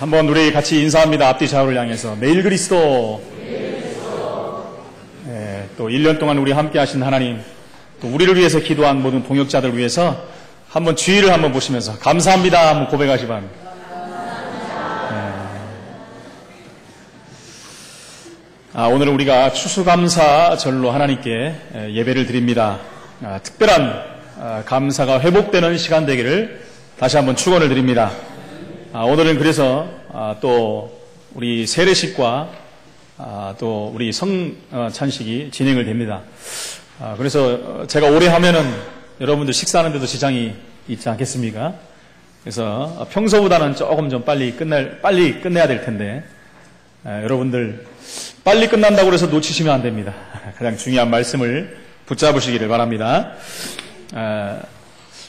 한번 우리 같이 인사합니다. 앞뒤 좌우를 향해서. 매일 그리스도. 또 1년 동안 우리 함께 하신 하나님, 또 우리를 위해서 기도한 모든 동역자들 위해서 한번 주의를 한번 보시면서 감사합니다 한번 고백하시 바랍니다. 오늘은 우리가 추수감사절로 하나님께 예배를 드립니다. 특별한 감사가 회복되는 시간 되기를 다시 한번 축원을 드립니다. 오늘은 그래서 또 우리 세례식과 또 우리 성찬식이 진행을 됩니다. 그래서 제가 오래 하면은 여러분들 식사하는데도 지장이 있지 않겠습니까? 그래서 평소보다는 조금 좀 빨리 끝내야 될 텐데, 여러분들 빨리 끝난다고 해서 놓치시면 안 됩니다. 가장 중요한 말씀을 붙잡으시기를 바랍니다.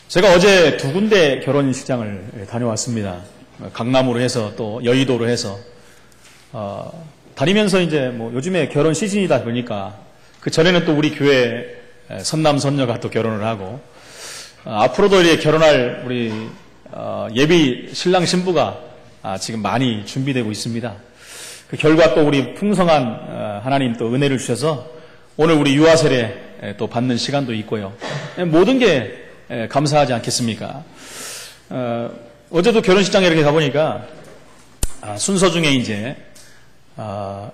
제가 어제 2군데 결혼식장을 다녀왔습니다. 강남으로 해서 또 여의도로 해서, 다니면서 이제 뭐 요즘에 결혼 시즌이다 보니까 그 전에는 또 우리 교회 선남 선녀가 또 결혼을 하고, 앞으로도 이제 결혼할 우리 예비 신랑 신부가 지금 많이 준비되고 있습니다. 그 결과 또 우리 풍성한 하나님 또 은혜를 주셔서 오늘 우리 유아 세례 또 받는 시간도 있고요. 모든 게 감사하지 않겠습니까? 어제도 결혼식장에 이렇게 가보니까 순서 중에 이제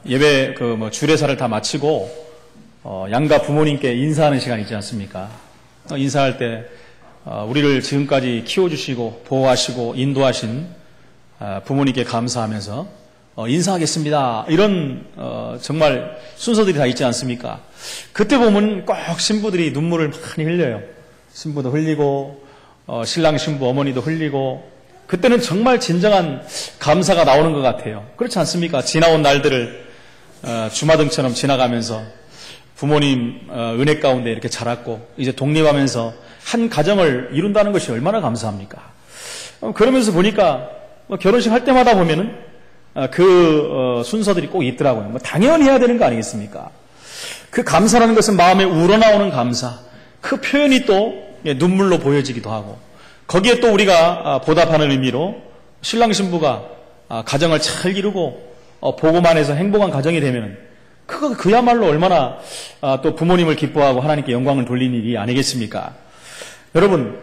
예배 주례사를 다 마치고 양가 부모님께 인사하는 시간 있지 않습니까? 인사할 때 우리를 지금까지 키워주시고 보호하시고 인도하신 부모님께 감사하면서 인사하겠습니다. 이런 정말 순서들이 다 있지 않습니까? 그때 보면 꼭 신부들이 눈물을 많이 흘려요. 신부도 흘리고 신랑 신부 어머니도 흘리고, 그때는 정말 진정한 감사가 나오는 것 같아요. 그렇지 않습니까? 지나온 날들을 주마등처럼 지나가면서 부모님 은혜 가운데 이렇게 자랐고 이제 독립하면서 한 가정을 이룬다는 것이 얼마나 감사합니까? 그러면서 보니까 결혼식 할 때마다 보면은 그 순서들이 꼭 있더라고요. 당연히 해야 되는 거 아니겠습니까? 그 감사라는 것은 마음에 우러나오는 감사, 그 표현이 또 눈물로 보여지기도 하고, 거기에 또 우리가 보답하는 의미로 신랑 신부가 가정을 잘 이루고 보고만 해서 행복한 가정이 되면 그야말로 얼마나 또 부모님을 기뻐하고 하나님께 영광을 돌리는 일이 아니겠습니까? 여러분,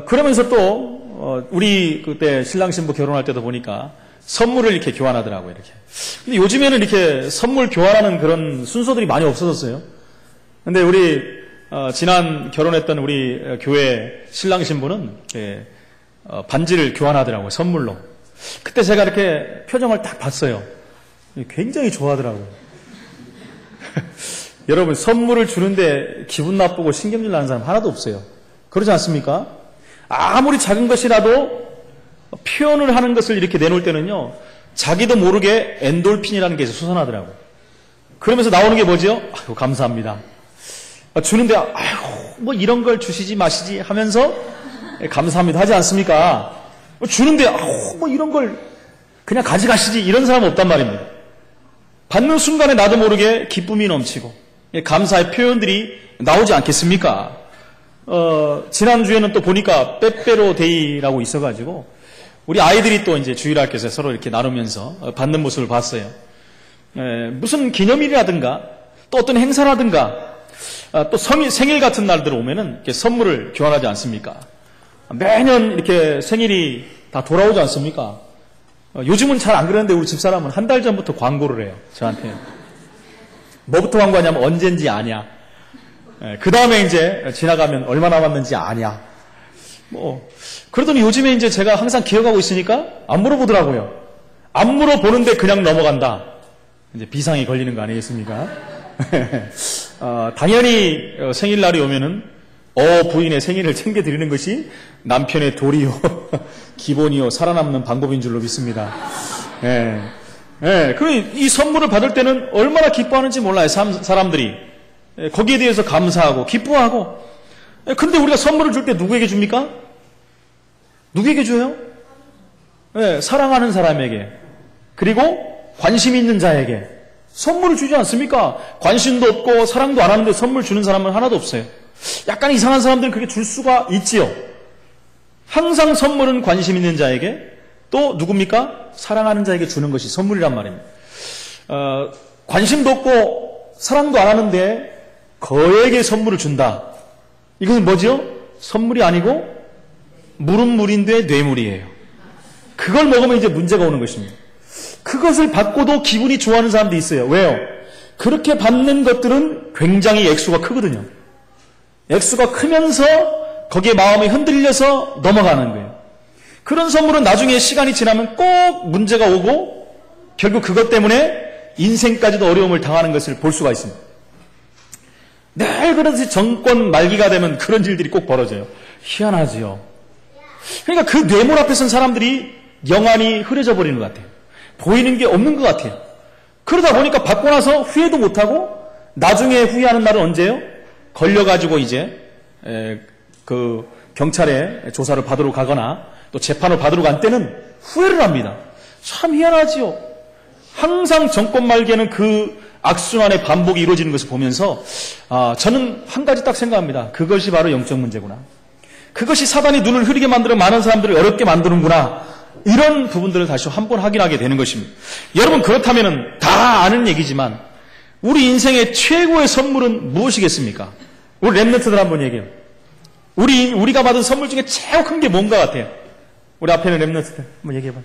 그러면서 또 우리 그때 신랑 신부 결혼할 때도 보니까 선물을 이렇게 교환하더라고요, 이렇게. 근데 요즘에는 이렇게 선물 교환하는 그런 순서들이 많이 없어졌어요. 근데 우리 지난 결혼했던 우리 교회 신랑 신부는 반지를 교환하더라고요, 선물로. 그때 제가 이렇게 표정을 딱 봤어요. 굉장히 좋아하더라고요. 여러분, 선물을 주는데 기분 나쁘고 신경질 나는 사람 하나도 없어요. 그러지 않습니까? 아무리 작은 것이라도 표현을 하는 것을 이렇게 내놓을 때는요, 자기도 모르게 엔돌핀이라는 게 솟아나더라고요. 그러면서 나오는 게 뭐죠? 아유, 감사합니다. 주는데 아유, 뭐 이런 걸 주시지 마시지 하면서 감사합니다 하지 않습니까? 주는데 아유, 뭐 이런 걸 그냥 가져가시지 이런 사람은 없단 말입니다. 받는 순간에 나도 모르게 기쁨이 넘치고 감사의 표현들이 나오지 않겠습니까? 지난주에는 또 보니까 빼빼로 데이라고 있어가지고 우리 아이들이 또 이제 주일학교에서 서로 이렇게 나누면서 받는 모습을 봤어요. 무슨 기념일이라든가 또 어떤 행사라든가 또 생일 같은 날들 오면은 이렇게 선물을 교환하지 않습니까? 매년 이렇게 생일이 다 돌아오지 않습니까? 요즘은 잘 안 그러는데 우리 집사람은 한 달 전부터 광고를 해요, 저한테. 뭐부터 광고하냐면 언젠지 아냐. 그 다음에 이제 지나가면 얼마 남았는지 아냐. 그러더니 요즘에 이제 제가 항상 기억하고 있으니까 안 물어보더라고요. 안 물어보는데 그냥 넘어간다. 이제 비상이 걸리는 거 아니겠습니까? 당연히 생일날이 오면은 부인의 생일을 챙겨드리는 것이 남편의 도리요 기본이요 살아남는 방법인 줄로 믿습니다. 이 선물을 받을 때는 얼마나 기뻐하는지 몰라요, 사람들이. 거기에 대해서 감사하고 기뻐하고. 근데 우리가 선물을 줄 때 누구에게 줍니까? 누구에게 줘요? 사랑하는 사람에게, 그리고 관심 있는 자에게 선물을 주지 않습니까? 관심도 없고 사랑도 안 하는데 선물 주는 사람은 하나도 없어요. 약간 이상한 사람들은 그렇게 줄 수가 있지요. 항상 선물은 관심 있는 자에게, 또 누굽니까? 사랑하는 자에게 주는 것이 선물이란 말입니다. 관심도 없고 사랑도 안 하는데 거에게 선물을 준다. 이것은 뭐죠? 선물이 아니고 물은 물인데 뇌물이에요. 그걸 먹으면 이제 문제가 오는 것입니다. 그것을 받고도 기분이 좋아하는 사람도 있어요. 왜요? 그렇게 받는 것들은 굉장히 액수가 크거든요. 액수가 크면서 거기에 마음이 흔들려서 넘어가는 거예요. 그런 선물은 나중에 시간이 지나면 꼭 문제가 오고 결국 그것 때문에 인생까지도 어려움을 당하는 것을 볼 수가 있습니다. 늘 그러듯이 정권 말기가 되면 그런 일들이 꼭 벌어져요. 희한하지요. 그러니까 그 뇌물 앞에 선 사람들이 영안이 흐려져 버리는 것 같아요. 보이는 게 없는 것 같아요. 그러다 보니까 받고 나서 후회도 못하고 나중에 후회하는 날은 언제예요? 걸려가지고 이제 그 경찰에 조사를 받으러 가거나 또 재판을 받으러 간 때는 후회를 합니다. 참 희한하지요. 항상 정권 말기에는 그 악순환의 반복이 이루어지는 것을 보면서 저는 한 가지 딱 생각합니다. 그것이 바로 영적 문제구나. 그것이 사단이 눈을 흐리게 만들어 많은 사람들을 어렵게 만드는구나. 이런 부분들을 다시 한번 확인하게 되는 것입니다. 여러분 그렇다면 다 아는 얘기지만 우리 인생의 최고의 선물은 무엇이겠습니까? 우리 랩런트들 한번 얘기해요. 우리가 받은 선물 중에 최고 큰 게 뭔가 같아요? 우리 앞에 있는 랩런트들 한번 얘기해봐.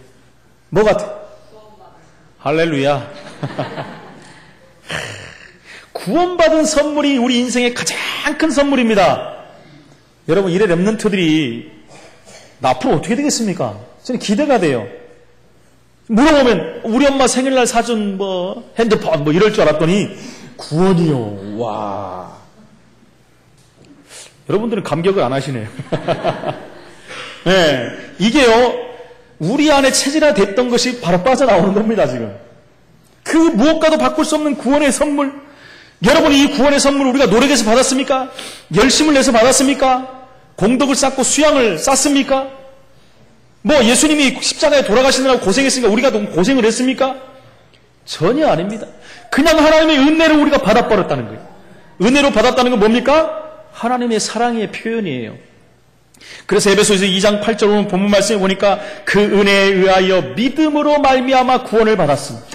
뭐 같아? 할렐루야. 구원받은 선물이 우리 인생의 가장 큰 선물입니다. 여러분 이래 랩런트들이 나 앞으로 어떻게 되겠습니까? 저는 기대가 돼요. 물어보면 우리 엄마 생일날 사준 핸드폰 이럴 줄 알았더니 구원이요. 와. 여러분들은 감격을 안 하시네요. 네, 이게요 우리 안에 체질화됐던 것이 바로 빠져나오는 겁니다. 지금 그 무엇과도 바꿀 수 없는 구원의 선물. 여러분 이 구원의 선물 우리가 노력해서 받았습니까? 열심을 내서 받았습니까? 공덕을 쌓고 수양을 쌓습니까? 예수님이 십자가에 돌아가시느라고 고생했으니까 우리가 너무 고생을 했습니까? 전혀 아닙니다. 그냥 하나님의 은혜를 우리가 받아버렸다는 거예요. 은혜로 받았다는 건 뭡니까? 하나님의 사랑의 표현이에요. 그래서 에베소서 2장 8절 본문 말씀에 보니까 그 은혜에 의하여 믿음으로 말미암아 구원을 받았습니다.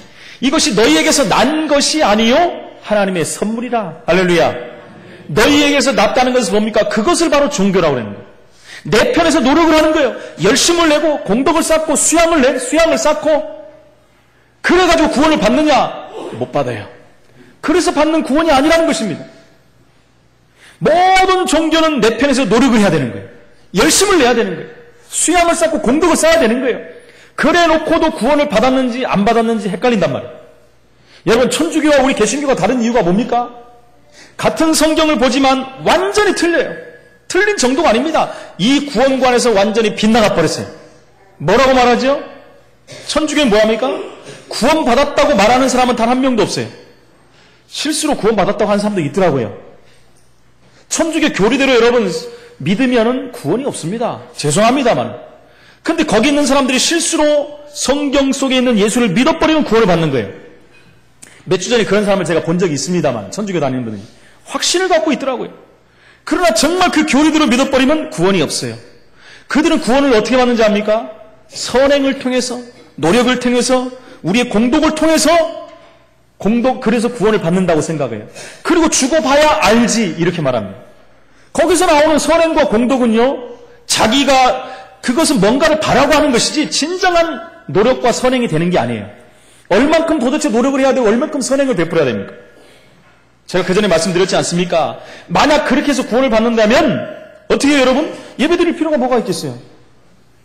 이것이 너희에게서 난 것이 아니요 하나님의 선물이라. 할렐루야. 너희에게서 났다는 것은 뭡니까? 그것을 바로 종교라고 하는 거예요. 내 편에서 노력을 하는 거예요. 열심을 내고 공덕을 쌓고 수양을 쌓고 그래가지고 구원을 받느냐? 못 받아요. 그래서 받는 구원이 아니라는 것입니다. 모든 종교는 내 편에서 노력을 해야 되는 거예요. 열심을 내야 되는 거예요. 수양을 쌓고 공덕을 쌓아야 되는 거예요. 그래 놓고도 구원을 받았는지 안 받았는지 헷갈린단 말이에요. 여러분 천주교와 우리 개신교가 다른 이유가 뭡니까? 같은 성경을 보지만 완전히 틀려요. 틀린 정도가 아닙니다. 이 구원관에서 완전히 빗나가 버렸어요. 뭐라고 말하죠? 천주교는 뭐합니까? 구원받았다고 말하는 사람은 단 한 명도 없어요. 실수로 구원받았다고 하는 사람도 있더라고요. 천주교 교리대로 여러분 믿으면은 구원이 없습니다. 죄송합니다만. 근데 거기 있는 사람들이 실수로 성경 속에 있는 예수를 믿어버리면 구원을 받는 거예요. 몇 주 전에 그런 사람을 제가 본 적이 있습니다만 천주교 다니는 분들이 확신을 갖고 있더라고요. 그러나 정말 그 교리대로 믿어버리면 구원이 없어요. 그들은 구원을 어떻게 받는지 압니까? 선행을 통해서, 노력을 통해서, 우리의 공덕을 통해서 그래서 구원을 받는다고 생각해요. 그리고 죽어봐야 알지 이렇게 말합니다. 거기서 나오는 선행과 공덕은요 그것은 뭔가를 바라고 하는 것이지 진정한 노력과 선행이 되는 게 아니에요. 얼만큼 도대체 노력을 해야 되고 얼만큼 선행을 베풀어야 됩니까? 제가 그전에 말씀드렸지 않습니까? 만약 그렇게 해서 구원을 받는다면 어떻게 해요 여러분? 예배드릴 필요가 뭐가 있겠어요?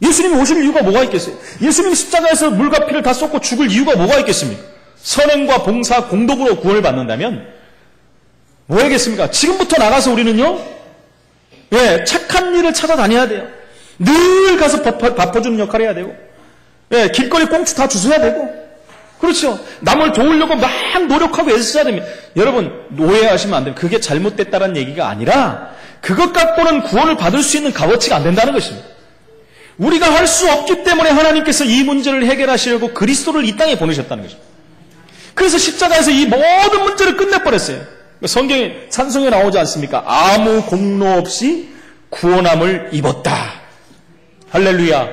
예수님이 오실 이유가 뭐가 있겠어요? 예수님이 십자가에서 물과 피를 다 쏟고 죽을 이유가 뭐가 있겠습니까? 선행과 봉사, 공덕으로 구원을 받는다면 뭐 하겠습니까? 지금부터 나가서 우리는요 착한 일을 찾아다녀야 돼요. 늘 가서 밥 퍼주는 역할을 해야 되고 길거리 꽁치 다 주워야 되고 그렇죠. 남을 도우려고 막 노력하고 애써야 됩니다. 여러분 오해하시면 안 돼요. 그게 잘못됐다는 얘기가 아니라 그것 갖고는 구원을 받을 수 있는 값어치가 안 된다는 것입니다. 우리가 할 수 없기 때문에 하나님께서 이 문제를 해결하시려고 그리스도를 이 땅에 보내셨다는 것입니다. 그래서 십자가에서 이 모든 문제를 끝내버렸어요. 성경에 찬송에 나오지 않습니까? 아무 공로 없이 구원함을 입었다. 할렐루야.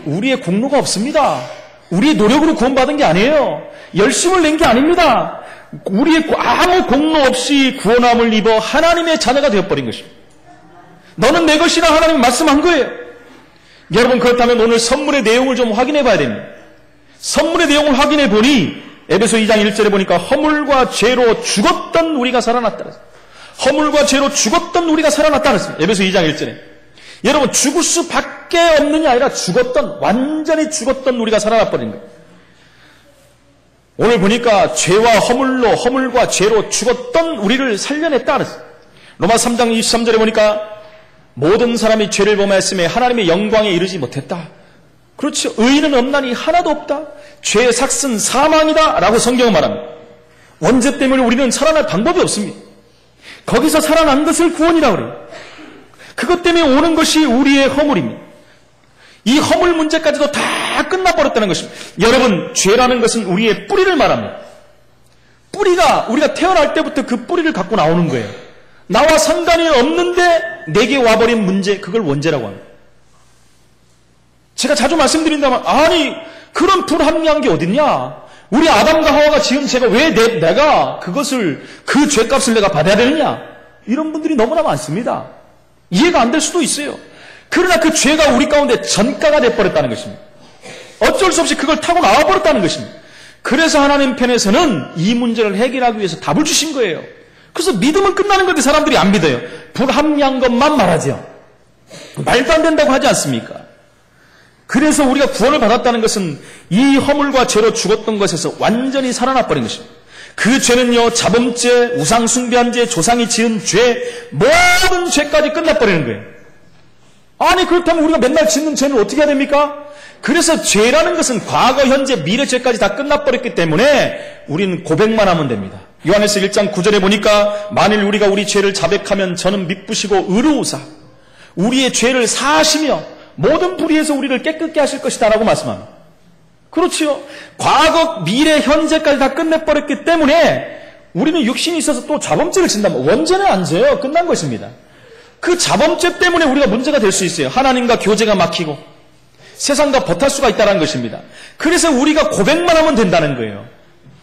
우리의 공로가 없습니다. 우리의 노력으로 구원받은 게 아니에요. 열심을 낸 게 아닙니다. 우리의 아무 공로 없이 구원함을 입어 하나님의 자녀가 되어버린 것입니다. 너는 내 것이라 하나님이 말씀한 거예요. 여러분, 그렇다면 오늘 선물의 내용을 좀 확인해 봐야 됩니다. 선물의 내용을 확인해 보니 에베소 2장 1절에 보니까 허물과 죄로 죽었던 우리가 살아났다. 허물과 죄로 죽었던 우리가 살아났다 그랬습니다. 에베소 2장 1절에. 여러분, 죽을 수밖에 없는 게 아니라 죽었던, 완전히 죽었던 우리가 살아나버린 거예요. 오늘 보니까 죄와 허물과 죄로 죽었던 우리를 살려냈다 그랬어요. 로마 3장 23절에 보니까 모든 사람이 죄를 범하였음에 하나님의 영광에 이르지 못했다. 그렇죠. 의인은 없나니 하나도 없다. 죄의 삭은 사망이다 라고 성경은 말합니다. 원죄 때문에 우리는 살아날 방법이 없습니다. 거기서 살아난 것을 구원이라고 그래요. 그것 때문에 오는 것이 우리의 허물입니다. 이 허물 문제까지도 다 끝나버렸다는 것입니다. 여러분, 죄라는 것은 우리의 뿌리를 말합니다. 뿌리가 우리가 태어날 때부터 그 뿌리를 갖고 나오는 거예요. 나와 상관이 없는데 내게 와버린 문제, 그걸 원죄라고 합니다. 제가 자주 말씀드린다면, 아니 그런 불합리한 게 어딨냐? 우리 아담과 하와가 지은 죄가 왜 내가 그것을, 그 죄값을 내가 받아야 되느냐? 이런 분들이 너무나 많습니다. 이해가 안 될 수도 있어요. 그러나 그 죄가 우리 가운데 전가가 돼버렸다는 것입니다. 어쩔 수 없이 그걸 타고 나와버렸다는 것입니다. 그래서 하나님 편에서는 이 문제를 해결하기 위해서 답을 주신 거예요. 그래서 믿으면 끝나는 건데 사람들이 안 믿어요. 불합리한 것만 말하죠. 말도 안 된다고 하지 않습니까? 그래서 우리가 구원을 받았다는 것은 이 허물과 죄로 죽었던 것에서 완전히 살아나버린 것입니다. 그 죄는요, 자범죄, 우상숭배한 죄, 조상이 지은 죄, 모든 죄까지 끝나버리는 거예요. 아니, 그렇다면 우리가 맨날 짓는 죄는 어떻게 해야 됩니까? 그래서 죄라는 것은 과거, 현재, 미래 죄까지 다 끝나버렸기 때문에 우리는 고백만 하면 됩니다. 요한에서 1장 9절에 보니까 만일 우리가 우리 죄를 자백하면 저는 미쁘시고 의로우사 우리의 죄를 사하시며 모든 불의에서 우리를 깨끗게 하실 것이다 라고 말씀합니다. 그렇지요. 과거, 미래, 현재까지 다 끝내버렸기 때문에 우리는 육신이 있어서 또 자범죄를 진다면 원죄는 안 져요. 끝난 것입니다. 그 자범죄 때문에 우리가 문제가 될 수 있어요. 하나님과 교제가 막히고 세상과 버탈 수가 있다는 것입니다. 그래서 우리가 고백만 하면 된다는 거예요.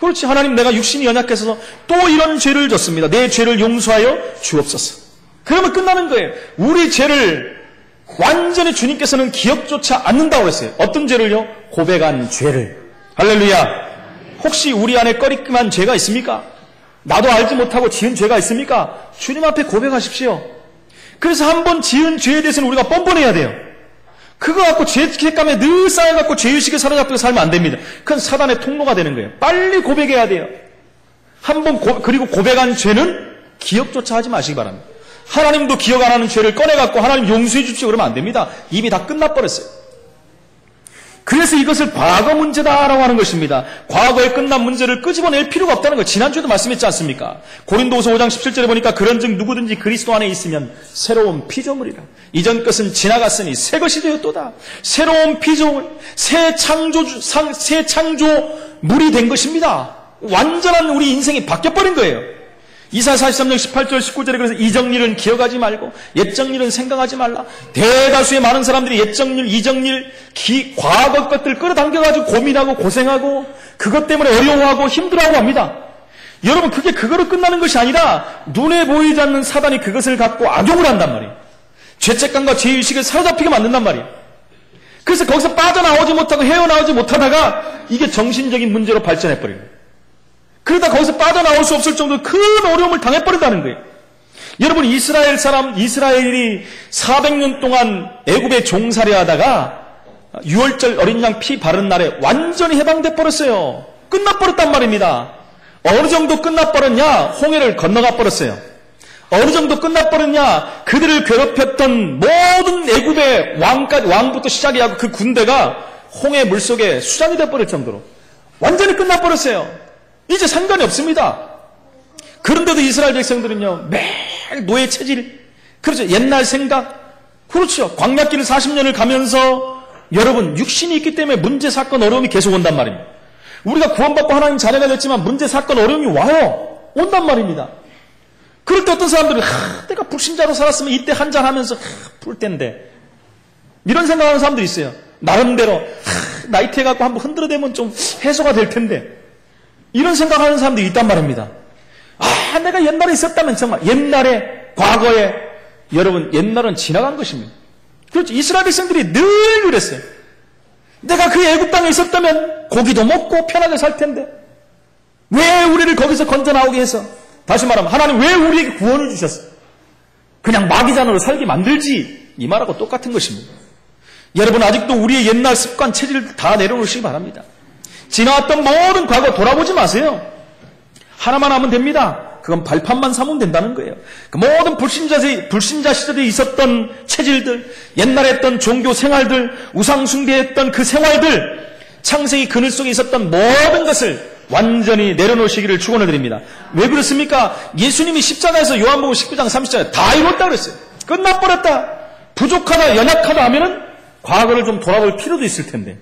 그렇지. 하나님, 내가 육신이 연약해서 또 이런 죄를 졌습니다. 내 죄를 용서하여 주옵소서. 그러면 끝나는 거예요. 우리 죄를 완전히 주님께서는 기억조차 않는다고 했어요. 어떤 죄를요? 고백한 죄를. 할렐루야. 혹시 우리 안에 꺼리낌한 죄가 있습니까? 나도 알지 못하고 지은 죄가 있습니까? 주님 앞에 고백하십시오. 그래서 한번 지은 죄에 대해서는 우리가 뻔뻔해야 돼요. 그거 갖고 죄책감에 늘 쌓여갖고 죄의식에 사로잡혀 살면 안 됩니다. 그건 사단의 통로가 되는 거예요. 빨리 고백해야 돼요. 그리고 고백한 죄는 기억조차 하지 마시기 바랍니다. 하나님도 기억 안 하는 죄를 꺼내갖고 하나님 용서해 주십시오 그러면 안 됩니다. 입이 다 끝나버렸어요. 그래서 이것을 과거 문제다라고 하는 것입니다. 과거에 끝난 문제를 끄집어낼 필요가 없다는 거. 지난주에도 말씀했지 않습니까? 고린도후서 5장 17절에 보니까 그런즉 누구든지 그리스도 안에 있으면 새로운 피조물이라. 이전 것은 지나갔으니 새 것이 되었도다. 새로운 피조물, 새 창조물이 된 것입니다. 완전한 우리 인생이 바뀌어버린 거예요. 이사야 43장 18절 19절에 그래서 이정일은 기억하지 말고 옛정일은 생각하지 말라. 대다수의 많은 사람들이 옛정일, 이정일, 과거 것들 끌어당겨가지고 고민하고 고생하고 그것 때문에 어려워하고 힘들어하고 합니다. 여러분, 그게 그거로 끝나는 것이 아니라 눈에 보이지 않는 사단이 그것을 갖고 악용을 한단 말이에요. 죄책감과 죄의식을 사로잡히게 만든단 말이에요. 그래서 거기서 빠져나오지 못하고 헤어나오지 못하다가 이게 정신적인 문제로 발전해버려요. 그러다 거기서 빠져나올 수 없을 정도로 큰 어려움을 당해버린다는 거예요. 여러분, 이스라엘이 400년 동안 애굽에 종살이 하다가 6월절 어린 양 피 바른 날에 완전히 해방돼 버렸어요. 끝나버렸단 말입니다. 어느 정도 끝나버렸냐? 홍해를 건너가 버렸어요. 어느 정도 끝나버렸냐? 그들을 괴롭혔던 모든 애굽의 왕부터 시작해하고 그 군대가 홍해 물속에 수장이 돼버릴 정도로 완전히 끝나버렸어요. 이제 상관이 없습니다. 그런데도 이스라엘 백성들은요, 매일 노예 체질, 그렇죠. 옛날 생각, 그렇죠. 광야길을 40년을 가면서 여러분, 육신이 있기 때문에 문제, 사건, 어려움이 계속 온단 말입니다. 우리가 구원받고 하나님 자녀가 됐지만 문제, 사건, 어려움이 와요. 온단 말입니다. 그럴 때 어떤 사람들은 내가 불신자로 살았으면 이때 한잔하면서 풀 텐데 이런 생각하는 사람들이 있어요. 나름대로 나이트 해갖고 한번 흔들어대면 좀 해소가 될 텐데 이런 생각하는 사람들이 있단 말입니다. 내가 옛날에 있었다면 정말 옛날에 과거에 여러분 옛날은 지나간 것입니다. 그렇죠. 이스라엘 백성들이 늘 그랬어요. 내가 그 애굽 땅에 있었다면 고기도 먹고 편하게 살 텐데 왜 우리를 거기서 건져 나오게 해서 다시 말하면 하나님 왜 우리에게 구원을 주셨어? 그냥 마귀잔으로 살게 만들지 이 말하고 똑같은 것입니다. 여러분 아직도 우리의 옛날 습관 체질을 다 내려놓으시기 바랍니다. 지나왔던 모든 과거 돌아보지 마세요. 하나만 하면 됩니다. 그건 발판만 삼으면 된다는 거예요. 그 모든 불신자 시절에 있었던 체질들, 옛날에 했던 종교 생활들, 우상 숭배했던 그 생활들, 창세기 그늘 속에 있었던 모든 것을 완전히 내려놓으시기를 축원을 드립니다. 왜 그렇습니까? 예수님이 십자가에서 요한복음 19장 30절에 다 이뤘다 그랬어요. 끝나버렸다. 부족하다, 연약하다 하면은 과거를 좀 돌아볼 필요도 있을 텐데.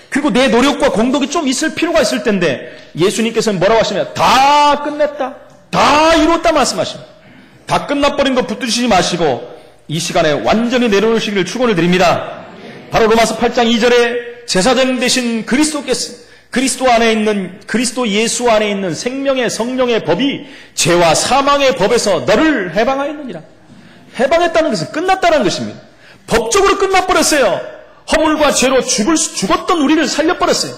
그리고 내 노력과 공덕이 좀 있을 필요가 있을 텐데 예수님께서는 뭐라고 하시면 다 끝냈다. 다 이뤘다 말씀하십니다. 다 끝나버린 거 붙드시지 마시고 이 시간에 완전히 내려놓으시기를 축원을 드립니다. 바로 로마서 8장 2절에 제사장 되신 그리스도께서 그리스도 예수 안에 있는 생명의 성령의 법이 죄와 사망의 법에서 너를 해방하였느니라. 해방했다는 것은 끝났다는 것입니다. 법적으로 끝나버렸어요. 허물과 죄로 죽었던 우리를 살려버렸어요.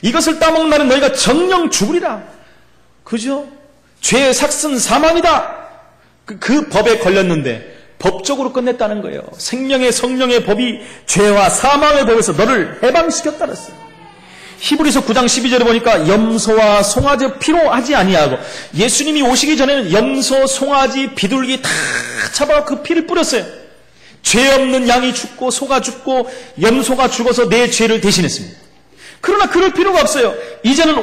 이것을 따먹는 날은 너희가 정령 죽으리라. 그죠? 죄의 삭슨 사망이다. 그 법에 걸렸는데 법적으로 끝냈다는 거예요. 생명의 성령의 법이 죄와 사망의 법에서 너를 해방시켰다 그랬어요. 히브리서 9장 12절에 보니까 염소와 송아지 피로 하지 아니하고 예수님이 오시기 전에는 염소, 송아지, 비둘기 다 잡아서 그 피를 뿌렸어요. 죄 없는 양이 죽고 소가 죽고 염소가 죽어서 내 죄를 대신했습니다. 그러나 그럴 필요가 없어요. 이제는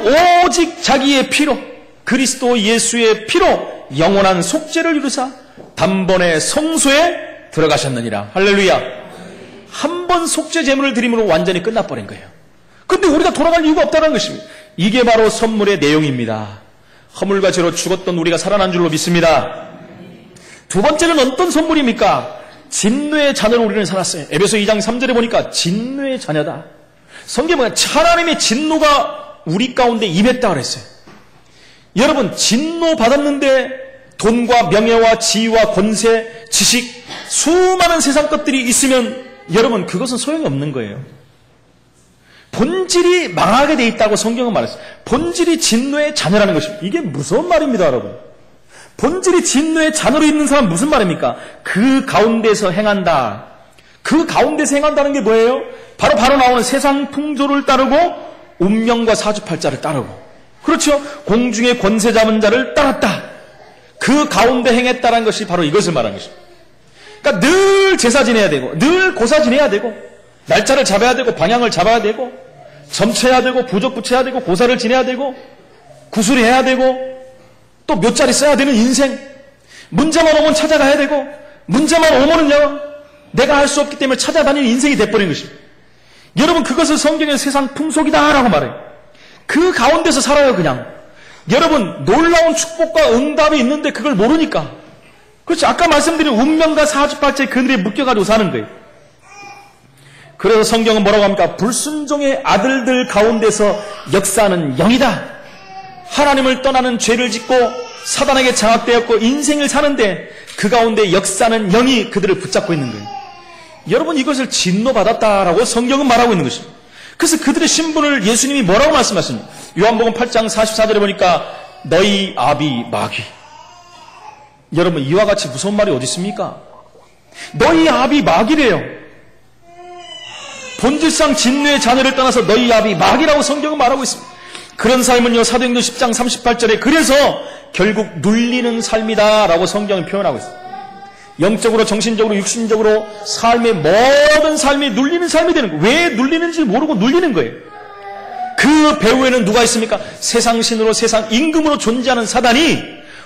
오직 자기의 피로 그리스도 예수의 피로 영원한 속죄를 이루사 단번에 성소에 들어가셨느니라. 할렐루야. 한 번 속죄 제물을 드림으로 완전히 끝나버린 거예요. 근데 우리가 돌아갈 이유가 없다는 것입니다. 이게 바로 선물의 내용입니다. 허물과 죄로 죽었던 우리가 살아난 줄로 믿습니다. 두 번째는 어떤 선물입니까? 진노의 자녀로 우리는 살았어요. 에베소 2장 3절에 보니까 진노의 자녀다. 성경에 보면 하나님의 진노가 우리 가운데 임했다 그랬어요. 여러분 진노 받았는데 돈과 명예와 지위와 권세, 지식, 수많은 세상 것들이 있으면 여러분 그것은 소용이 없는 거예요. 본질이 망하게 돼 있다고 성경은 말했어요. 본질이 진노의 자녀라는 것입니다. 이게 무서운 말입니다, 여러분. 본질이 진노의 자녀로 있는 사람 무슨 말입니까? 그 가운데서 행한다. 그 가운데서 행한다는 게 뭐예요? 바로 나오는 세상 풍조를 따르고 운명과 사주팔자를 따르고 그렇죠? 공중의 권세 잡은 자를 따랐다. 그 가운데 행했다는 것이 바로 이것을 말하는 것입니다. 그러니까 늘 제사 지내야 되고 늘 고사 지내야 되고 날짜를 잡아야 되고 방향을 잡아야 되고 점쳐야 되고 부적 붙여야 되고 고사를 지내야 되고 구술해야 되고 또 몇 자리 써야 되는 인생. 문제만 오면 찾아가야 되고 문제만 오면은요 내가 할 수 없기 때문에 찾아다니는 인생이 돼버린 것입니다. 여러분 그것을 성경의 세상 풍속이다라고 말해요. 그 가운데서 살아요 그냥. 여러분 놀라운 축복과 응답이 있는데 그걸 모르니까. 그렇죠. 아까 말씀드린 운명과 사주팔자의 그늘에 묶여가지고 사는 거예요. 그래서 성경은 뭐라고 합니까? 불순종의 아들들 가운데서 역사하는 영이다. 하나님을 떠나는 죄를 짓고 사단에게 장악되었고 인생을 사는데 그 가운데 역사하는 영이 그들을 붙잡고 있는 거예요. 여러분 이것을 진노받았다라고 성경은 말하고 있는 것입니다. 그래서 그들의 신분을 예수님이 뭐라고 말씀하십니까? 요한복음 8장 44절에 보니까 너희 아비 마귀. 여러분 이와 같이 무서운 말이 어디 있습니까? 너희 아비 마귀래요. 본질상 진노의 자녀를 떠나서 너희 아비 마귀라고 성경은 말하고 있습니다. 그런 삶은요 사도행전 10장 38절에 그래서 결국 눌리는 삶이다 라고 성경은 표현하고 있습니다. 영적으로 정신적으로 육신적으로 삶의 모든 삶이 눌리는 삶이 되는 거예요. 왜 눌리는지 모르고 눌리는 거예요. 그 배후에는 누가 있습니까? 세상 신으로 세상 임금으로 존재하는 사단이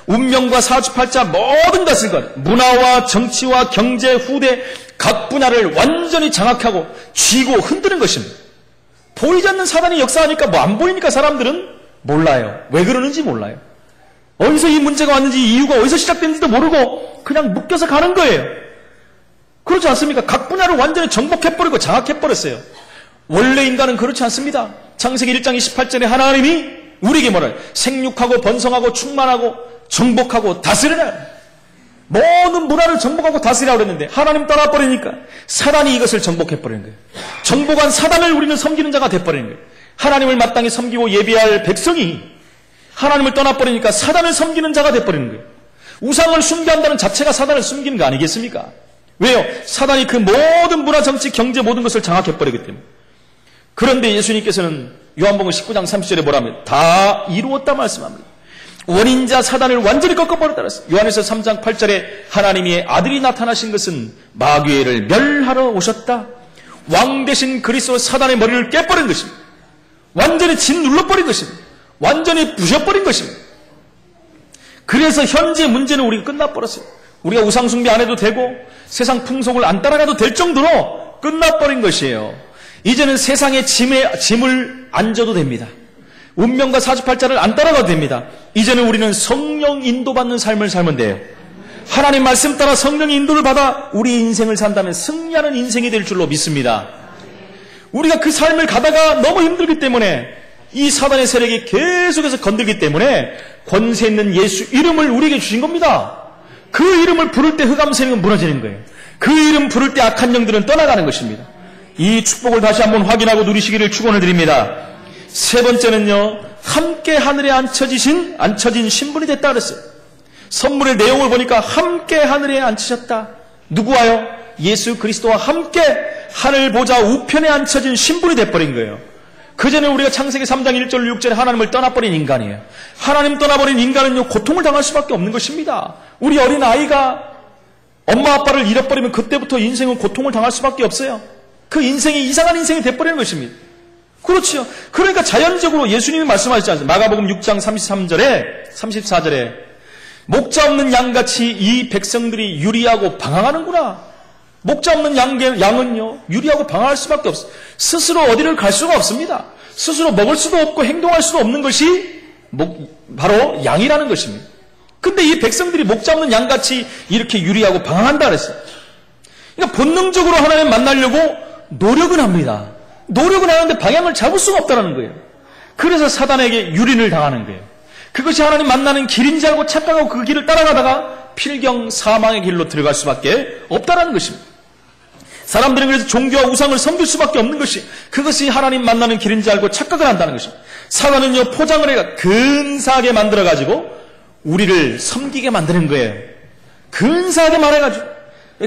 운명과 사주팔자 모든 것을 문화와 정치와 경제 후대 각 분야를 완전히 장악하고 쥐고 흔드는 것입니다. 보이지 않는 사단이 역사하니까 뭐 안 보이니까 사람들은 몰라요. 왜 그러는지 몰라요. 어디서 이 문제가 왔는지 이유가 어디서 시작됐는지도 모르고 그냥 묶여서 가는 거예요. 그렇지 않습니까? 각 분야를 완전히 정복해버리고 장악해버렸어요. 원래 인간은 그렇지 않습니다. 창세기 1장 28절에 하나님이 우리에게 뭐를 생육하고 번성하고 충만하고 정복하고 다스리라. 모든 문화를 정복하고 다스리라고 그랬는데 하나님 떠나버리니까 사단이 이것을 정복해버리는 거예요. 정복한 사단을 우리는 섬기는 자가 돼버리는 거예요. 하나님을 마땅히 섬기고 예비할 백성이 하나님을 떠나버리니까 사단을 섬기는 자가 돼버리는 거예요. 우상을 숭배한다는 자체가 사단을 숨기는 거 아니겠습니까? 왜요? 사단이 그 모든 문화, 정치, 경제 모든 것을 장악해버리기 때문에. 그런데 예수님께서는 요한복음 19장 30절에 뭐라면 다 이루었다 말씀합니다. 원인자 사단을 완전히 꺾어버렸다 그랬어요. 요한에서 3장 8절에 하나님의 아들이 나타나신 것은 마귀를 멸하러 오셨다. 왕 대신 그리스도 사단의 머리를 깨버린 것입니다. 완전히 짓눌러버린 것입니다. 완전히 부셔버린 것입니다. 그래서 현재 문제는 우리가 끝나버렸어요. 우리가 우상숭배 안 해도 되고 세상 풍속을 안 따라가도 될 정도로 끝나버린 것이에요. 이제는 세상의 짐을 안 져도 됩니다. 운명과 사주팔자를 안 따라가도 됩니다. 이제는 우리는 성령 인도받는 삶을 살면 돼요. 하나님 말씀 따라 성령의 인도를 받아 우리 인생을 산다면 승리하는 인생이 될 줄로 믿습니다. 우리가 그 삶을 가다가 너무 힘들기 때문에 이 사단의 세력이 계속해서 건들기 때문에 권세 있는 예수 이름을 우리에게 주신 겁니다. 그 이름을 부를 때 흑암세력은 무너지는 거예요. 그 이름 부를 때 악한 영들은 떠나가는 것입니다. 이 축복을 다시 한번 확인하고 누리시기를 축원을 드립니다. 세 번째는요, 함께 하늘에 앉혀진 신분이 됐다 그랬어요. 선물의 내용을 보니까 함께 하늘에 앉히셨다. 누구와요? 예수 그리스도와 함께 하늘 보좌 우편에 앉혀진 신분이 돼버린 거예요. 그전에 우리가 창세기 3장 1절 6절에 하나님을 떠나버린 인간이에요. 하나님 떠나버린 인간은요, 고통을 당할 수밖에 없는 것입니다. 우리 어린 아이가 엄마 아빠를 잃어버리면 그때부터 인생은 고통을 당할 수밖에 없어요. 그 인생이 이상한 인생이 돼버리는 것입니다. 그렇죠. 그러니까 자연적으로 예수님이 말씀하셨지 않습니까? 마가복음 6장 34절에 목자 없는 양같이 이 백성들이 유리하고 방황하는구나. 목자 없는 양은요, 유리하고 방황할 수밖에 없어요. 스스로 어디를 갈 수가 없습니다. 스스로 먹을 수도 없고 행동할 수도 없는 것이 바로 양이라는 것입니다. 근데 이 백성들이 목자 없는 양같이 이렇게 유리하고 방황한다 그랬어요. 그러니까 본능적으로 하나님 만나려고 노력은 합니다. 노력은 하는데 방향을 잡을 수가 없다는 거예요. 그래서 사단에게 유린을 당하는 거예요. 그것이 하나님 만나는 길인지 알고 착각하고 그 길을 따라가다가 필경 사망의 길로 들어갈 수밖에 없다는 것입니다. 사람들은 그래서 종교와 우상을 섬길 수밖에 없는 것이 그것이 하나님 만나는 길인지 알고 착각을 한다는 것입니다. 사단은요, 포장을 해가 근사하게 만들어가지고 우리를 섬기게 만드는 거예요. 근사하게 말해가지고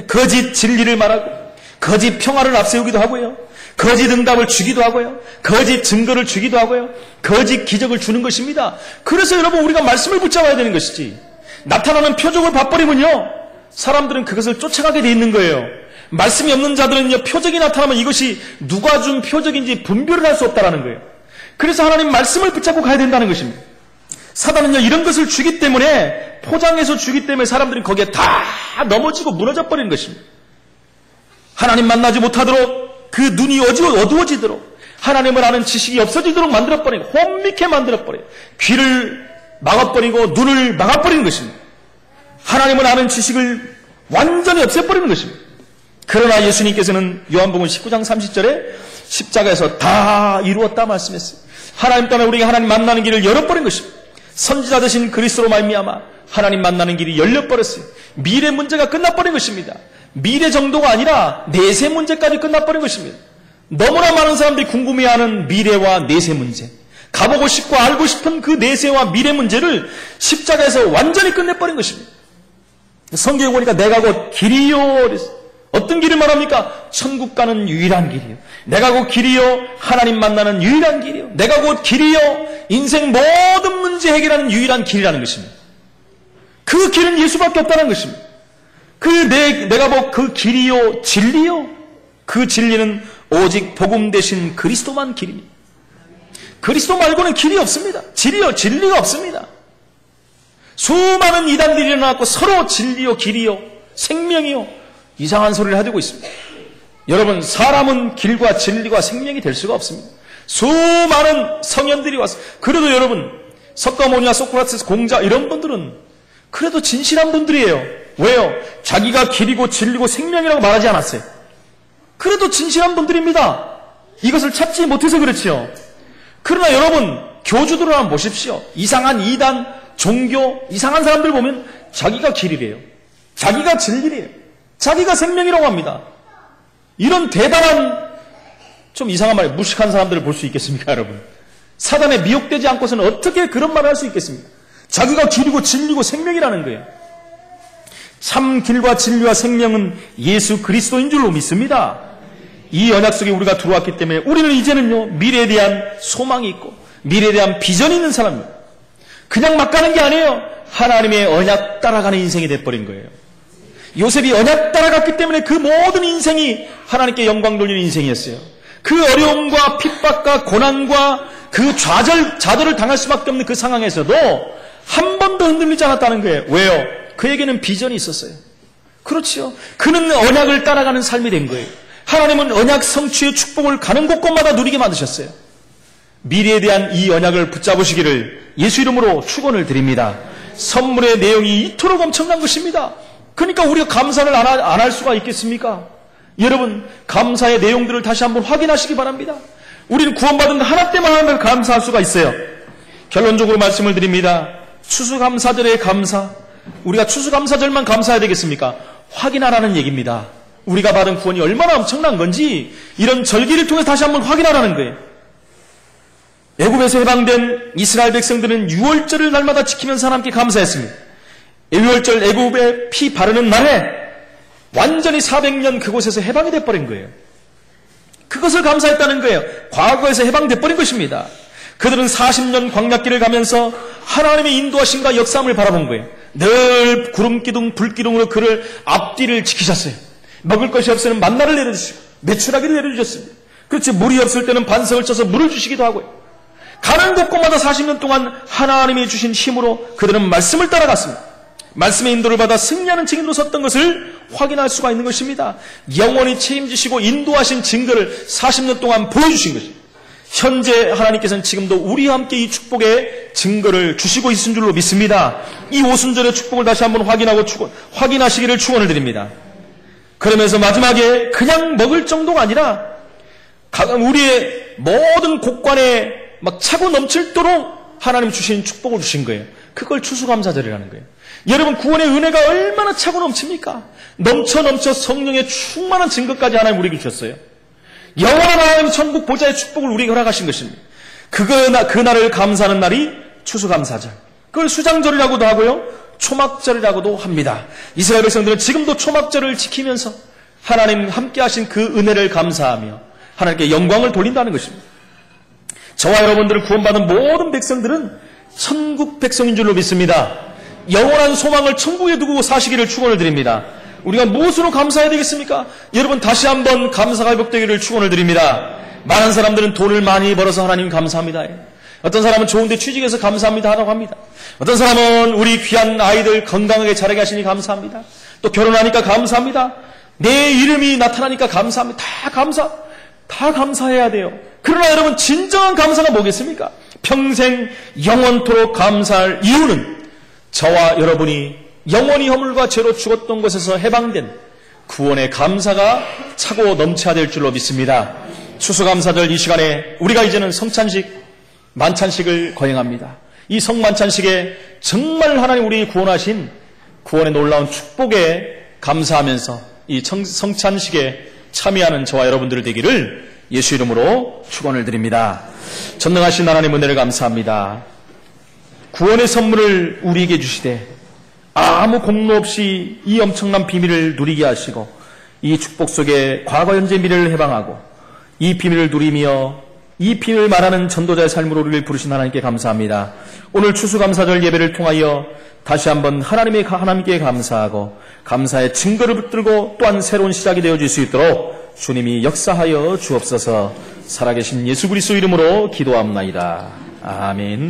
거짓 진리를 말하고 거짓 평화를 앞세우기도 하고요. 거짓 응답을 주기도 하고요. 거짓 증거를 주기도 하고요. 거짓 기적을 주는 것입니다. 그래서 여러분 우리가 말씀을 붙잡아야 되는 것이지 나타나는 표적을 봐버리면요 사람들은 그것을 쫓아가게 돼 있는 거예요. 말씀이 없는 자들은요 표적이 나타나면 이것이 누가 준 표적인지 분별을 할 수 없다는 거예요. 그래서 하나님 말씀을 붙잡고 가야 된다는 것입니다. 사단은요 이런 것을 주기 때문에 포장해서 주기 때문에 사람들은 거기에 다 넘어지고 무너져 버리는 것입니다. 하나님 만나지 못하도록 그 눈이 어두워지도록 하나님을 아는 지식이 없어지도록 만들어버리고 혼미케 만들어버려요. 귀를 막아버리고 눈을 막아버리는 것입니다. 하나님을 아는 지식을 완전히 없애버리는 것입니다. 그러나 예수님께서는 요한복음 19장 30절에 십자가에서 다 이루었다 말씀했어요. 하나님 떠나 우리가 하나님 만나는 길을 열어버린 것입니다. 선지자 되신 그리스도로 말미암아 하나님 만나는 길이 열려버렸어요. 미래 문제가 끝나버린 것입니다. 미래 정도가 아니라 내세 문제까지 끝나버린 것입니다. 너무나 많은 사람들이 궁금해하는 미래와 내세 문제, 가보고 싶고 알고 싶은 그 내세와 미래 문제를 십자가에서 완전히 끝내버린 것입니다. 성경에 보니까 내가 곧 길이요. 어떤 길을 말합니까? 천국 가는 유일한 길이요. 내가 곧 길이요. 하나님 만나는 유일한 길이요. 내가 곧 길이요. 인생 모든 문제 해결하는 유일한 길이라는 것입니다. 그 길은 예수밖에 없다는 것입니다. 내가 뭐 그 길이요, 진리요. 그 진리는 오직 복음 대신 그리스도만 길입니다. 그리스도 말고는 길이 없습니다. 진리가 없습니다. 수많은 이단들이 일어나고 서로 진리요, 길이요, 생명이요, 이상한 소리를 해주고 있습니다. 여러분, 사람은 길과 진리와 생명이 될 수가 없습니다. 수많은 성현들이 와서, 그래도 여러분, 석가모니와 소크라테스 공자 이런 분들은 그래도 진실한 분들이에요. 왜요? 자기가 길이고 진리고 생명이라고 말하지 않았어요. 그래도 진실한 분들입니다. 이것을 찾지 못해서 그렇지요. 그러나 여러분, 교주들을 한번 보십시오. 이상한 이단, 종교, 이상한 사람들 보면 자기가 길이래요. 자기가 진리래요. 자기가 생명이라고 합니다. 이런 대단한, 좀 이상한 말, 무식한 사람들을 볼 수 있겠습니까, 여러분? 사단에 미혹되지 않고서는 어떻게 그런 말을 할 수 있겠습니까? 자기가 길이고 진리고 생명이라는 거예요. 참 길과 진리와 생명은 예수 그리스도인 줄로 믿습니다. 이 언약 속에 우리가 들어왔기 때문에 우리는 이제는요, 미래에 대한 소망이 있고 미래에 대한 비전이 있는 사람입니다. 그냥 막 가는 게 아니에요. 하나님의 언약 따라가는 인생이 돼버린 거예요. 요셉이 언약 따라갔기 때문에 그 모든 인생이 하나님께 영광 돌리는 인생이었어요. 그 어려움과 핍박과 고난과 그 좌절을 당할 수밖에 없는 그 상황에서도 한 번도 흔들리지 않았다는 거예요. 왜요? 그에게는 비전이 있었어요. 그렇지요. 그는 언약을 따라가는 삶이 된 거예요. 하나님은 언약 성취의 축복을 가는 곳곳마다 누리게 만드셨어요. 미래에 대한 이 언약을 붙잡으시기를 예수 이름으로 축원을 드립니다. 선물의 내용이 이토록 엄청난 것입니다. 그러니까 우리가 감사를 안 할 수가 있겠습니까? 여러분, 감사의 내용들을 다시 한번 확인하시기 바랍니다. 우리는 구원받은 하나 때만 하나님을 감사할 수가 있어요. 결론적으로 말씀을 드립니다. 추수감사절의 감사, 우리가 추수감사절만 감사해야 되겠습니까? 확인하라는 얘기입니다. 우리가 받은 구원이 얼마나 엄청난 건지 이런 절기를 통해서 다시 한번 확인하라는 거예요. 애굽에서 해방된 이스라엘 백성들은 유월절을 날마다 지키면서 하나님께 감사했습니다. 유월절 애굽에 피 바르는 날에 완전히 400년 그곳에서 해방이 돼버린 거예요. 그것을 감사했다는 거예요. 과거에서 해방돼버린 것입니다. 그들은 40년 광야길을 가면서 하나님의 인도하심과 역사함을 바라본 거예요. 늘 구름기둥, 불기둥으로 그를 앞뒤를 지키셨어요. 먹을 것이 없으면 만나를 내려주시고 메추라기를 내려주셨습니다. 그렇지, 물이 없을 때는 반석을 쳐서 물을 주시기도 하고요. 가는 곳곳마다 40년 동안 하나님이 주신 힘으로 그들은 말씀을 따라갔습니다. 말씀의 인도를 받아 승리하는 증인으로 섰던 것을 확인할 수가 있는 것입니다. 영원히 책임지시고 인도하신 증거를 40년 동안 보여주신 것입니다. 현재 하나님께서는 지금도 우리와 함께 이 축복의 증거를 주시고 있는 줄로 믿습니다. 이 오순절의 축복을 다시 한번 확인하시기를 축원을 드립니다. 그러면서 마지막에 그냥 먹을 정도가 아니라 우리의 모든 곳간에 막 차고 넘칠도록 하나님 주신 축복을 주신 거예요. 그걸 추수감사절이라는 거예요. 여러분, 구원의 은혜가 얼마나 차고 넘칩니까? 넘쳐 성령의 충만한 증거까지 하나님 우리에게 주셨어요. 영원한 하나님 천국 보좌의 축복을 우리에게 허락하신 것입니다. 그날을 감사하는 날이 추수감사절. 그걸 수장절이라고도 하고요, 초막절이라고도 합니다. 이스라엘 백성들은 지금도 초막절을 지키면서 하나님 함께 하신 그 은혜를 감사하며 하나님께 영광을 돌린다는 것입니다. 저와 여러분들을 구원받은 모든 백성들은 천국 백성인 줄로 믿습니다. 영원한 소망을 천국에 두고 사시기를 축원을 드립니다. 우리가 무엇으로 감사해야 되겠습니까? 여러분, 다시 한번 감사가 회복되기를 축원을 드립니다. 많은 사람들은 돈을 많이 벌어서 하나님 감사합니다. 어떤 사람은 좋은 데 취직해서 감사합니다 하라고 합니다. 어떤 사람은 우리 귀한 아이들 건강하게 자라게 하시니 감사합니다. 또 결혼하니까 감사합니다. 내 이름이 나타나니까 감사합니다. 다 감사해야 돼요. 그러나 여러분, 진정한 감사가 뭐겠습니까? 평생 영원토록 감사할 이유는 저와 여러분이 영원히 허물과 죄로 죽었던 곳에서 해방된 구원의 감사가 차고 넘쳐야 될 줄로 믿습니다. 추수감사절 이 시간에 우리가 이제는 성찬식, 만찬식을 거행합니다. 이 성만찬식에 정말 하나님 우리 구원하신 구원의 놀라운 축복에 감사하면서 이 성찬식에 참여하는 저와 여러분들 되기를 예수 이름으로 축원을 드립니다. 전능하신 하나님 은혜를 감사합니다. 구원의 선물을 우리에게 주시되 아무 공로 없이 이 엄청난 비밀을 누리게 하시고 이 축복 속에 과거, 현재, 미래를 해방하고 이 비밀을 누리며 이 비밀을 말하는 전도자의 삶으로 우리를 부르신 하나님께 감사합니다. 오늘 추수감사절 예배를 통하여 다시 한번 하나님께 감사하고 감사의 증거를 붙들고 또한 새로운 시작이 되어질 수 있도록 주님이 역사하여 주옵소서. 살아계신 예수 그리스도 이름으로 기도합나이다. 아멘.